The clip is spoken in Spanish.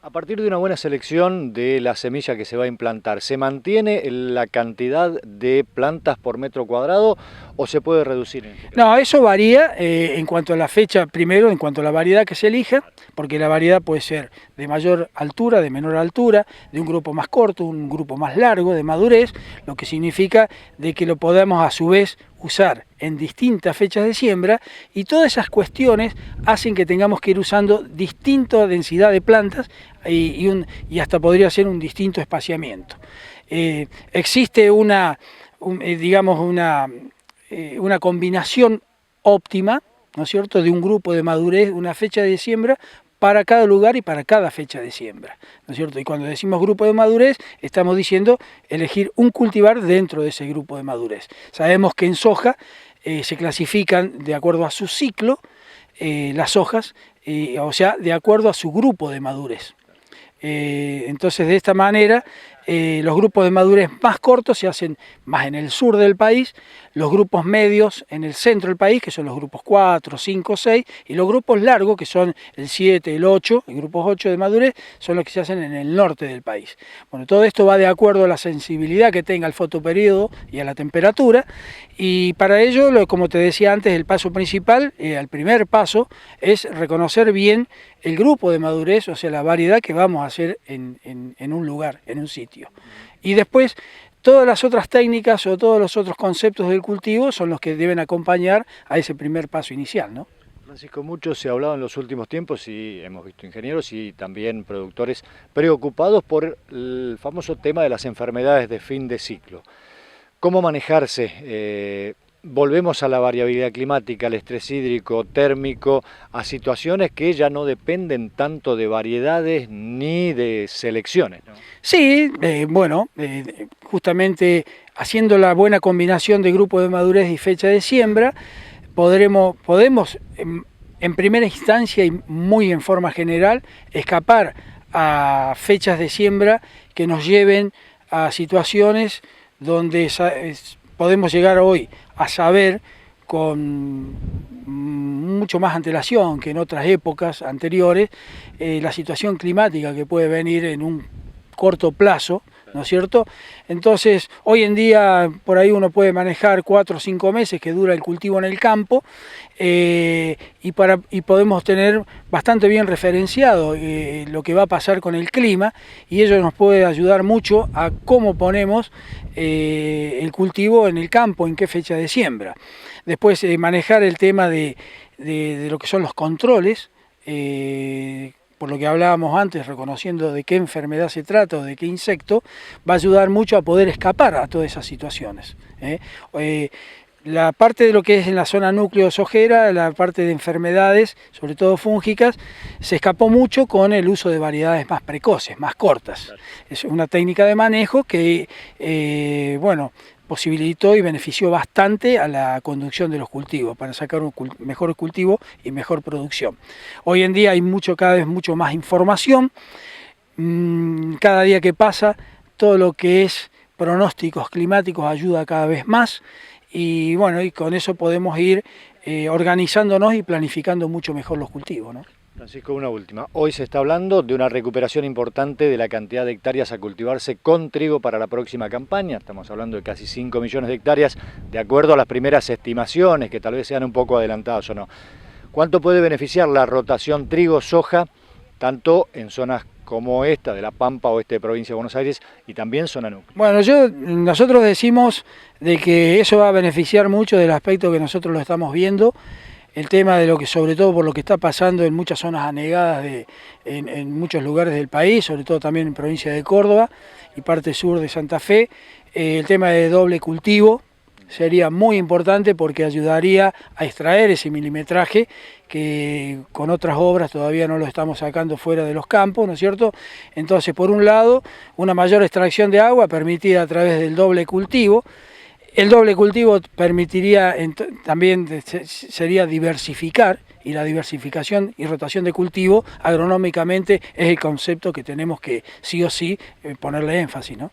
A partir de una buena selección de la semilla que se va a implantar, ¿se mantiene la cantidad de plantas por metro cuadrado o se puede reducir en este caso? No, eso varía en cuanto a la fecha, primero en cuanto a la variedad que se elija, porque la variedad puede ser de mayor altura, de menor altura, de un grupo más corto, un grupo más largo, de madurez, lo que significa de que lo podamos a su vez usar en distintas fechas de siembra, y todas esas cuestiones hacen que tengamos que ir usando distinta densidad de plantas y hasta podría ser un distinto espaciamiento. Existe digamos una combinación óptima, ¿no es cierto?, de un grupo de madurez, una fecha de siembra para cada lugar y para cada fecha de siembra, ¿no es cierto? Y cuando decimos grupo de madurez, estamos diciendo elegir un cultivar dentro de ese grupo de madurez. Sabemos que en soja se clasifican de acuerdo a su ciclo las hojas, o sea, de acuerdo a su grupo de madurez. Entonces, de esta manera, los grupos de madurez más cortos se hacen más en el sur del país, los grupos medios en el centro del país, que son los grupos 4, 5, 6, y los grupos largos, que son el 7, el 8, el grupos 8 de madurez, son los que se hacen en el norte del país. Bueno, todo esto va de acuerdo a la sensibilidad que tenga el fotoperiodo y a la temperatura, y para ello, como te decía antes, el paso principal, el primer paso, es reconocer bien el grupo de madurez, o sea, la variedad que vamos a hacer en un lugar, en un sitio. Y después, todas las otras técnicas o todos los otros conceptos del cultivo son los que deben acompañar a ese primer paso inicial, ¿no? Francisco, mucho se ha hablado en los últimos tiempos y hemos visto ingenieros y también productores preocupados por el famoso tema de las enfermedades de fin de ciclo. ¿Cómo manejarse? Volvemos a la variabilidad climática, al estrés hídrico, térmico, a situaciones que ya no dependen tanto de variedades ni de selecciones, ¿no? Sí, bueno, justamente haciendo la buena combinación de grupo de madurez y fecha de siembra, podemos en primera instancia y muy en forma general escapar a fechas de siembra que nos lleven a situaciones donde podemos llegar hoy a saber con mucho más antelación que en otras épocas anteriores la situación climática que puede venir en un corto plazo, ¿no es cierto? Entonces, hoy en día por ahí uno puede manejar 4 o 5 meses que dura el cultivo en el campo y podemos tener bastante bien referenciado lo que va a pasar con el clima, y ello nos puede ayudar mucho a cómo ponemos el cultivo en el campo, en qué fecha de siembra. Después manejar el tema de lo que son los controles, por lo que hablábamos antes, reconociendo de qué enfermedad se trata o de qué insecto, va a ayudar mucho a poder escapar a todas esas situaciones. La parte de lo que es en la zona núcleo sojera, la parte de enfermedades, sobre todo fúngicas, se escapó mucho con el uso de variedades más precoces, más cortas. Es una técnica de manejo que, bueno, posibilitó y benefició bastante a la conducción de los cultivos para sacar un mejor cultivo y mejor producción. Hoy en día hay cada vez mucho más información, cada día que pasa todo lo que es pronósticos climáticos ayuda cada vez más, y bueno, y con eso podemos ir organizándonos y planificando mucho mejor los cultivos, ¿no? Francisco, una última. Hoy se está hablando de una recuperación importante de la cantidad de hectáreas a cultivarse con trigo para la próxima campaña. Estamos hablando de casi 5 millones de hectáreas, de acuerdo a las primeras estimaciones, que tal vez sean un poco adelantadas o no. ¿Cuánto puede beneficiar la rotación trigo-soja, tanto en zonas como esta de La Pampa, oeste de provincia de Buenos Aires, y también zona núcleo? Bueno, nosotros decimos de que eso va a beneficiar mucho del aspecto que nosotros lo estamos viendo, el tema de lo que, sobre todo por lo que está pasando en muchas zonas anegadas en muchos lugares del país, sobre todo también en provincia de Córdoba y parte sur de Santa Fe, el tema de doble cultivo sería muy importante porque ayudaría a extraer ese milimetraje que con otras obras todavía no lo estamos sacando fuera de los campos, ¿no es cierto? Entonces, por un lado, una mayor extracción de agua permitida a través del doble cultivo. El doble cultivo permitiría también sería diversificar, y la diversificación y rotación de cultivo agronómicamente es el concepto que tenemos que sí o sí ponerle énfasis, ¿no?